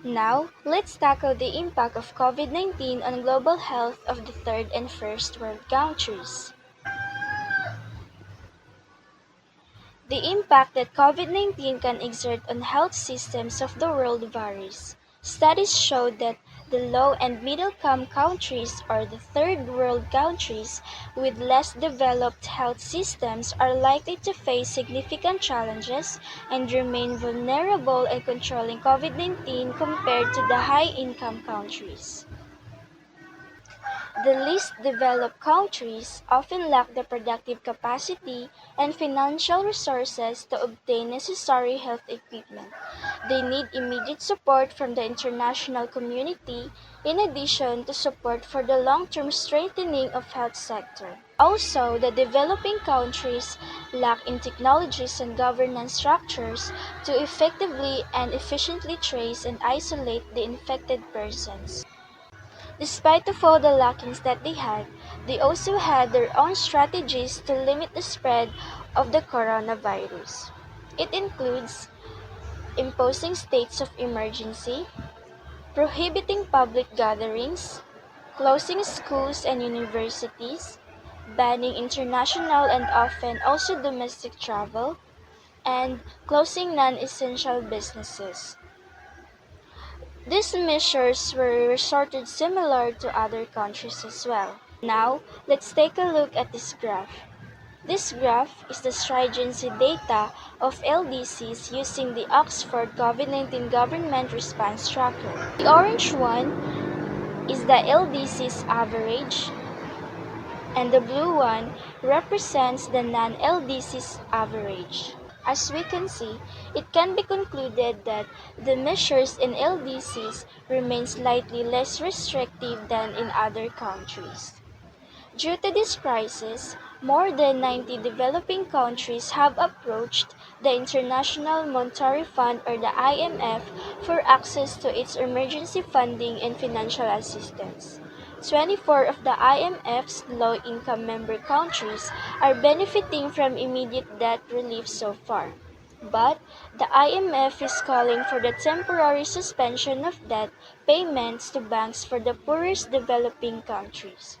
Now, let's tackle the impact of COVID-19 on global health of the third and first world countries. The impact that COVID-19 can exert on health systems of the world varies. Studies show that the low and middle-income countries or the third world countries with less developed health systems are likely to face significant challenges and remain vulnerable in controlling COVID-19 compared to the high-income countries. The least developed countries often lack the productive capacity and financial resources to obtain necessary health equipment. They need immediate support from the international community in addition to support for the long-term strengthening of health sector. Also, the developing countries lack in technologies and governance structures to effectively and efficiently trace and isolate the infected persons. Despite of all the lackings that they also had their own strategies to limit the spread of the coronavirus. It includes imposing states of emergency, prohibiting public gatherings, closing schools and universities, banning international and often also domestic travel, and closing non-essential businesses. These measures were resorted similar to other countries as well. Now, let's take a look at this graph. This graph is the stringency data of LDCs using the Oxford COVID-19 Government Response Tracker. The orange one is the LDC's average, and the blue one represents the non-LDC's average. As we can see, it can be concluded that the measures in LDCs remain slightly less restrictive than in other countries. Due to this crisis, more than 90 developing countries have approached the International Monetary Fund or the IMF for access to its emergency funding and financial assistance. 24 of the IMF's low-income member countries are benefiting from immediate debt relief so far. But the IMF is calling for the temporary suspension of debt payments to banks for the poorest developing countries.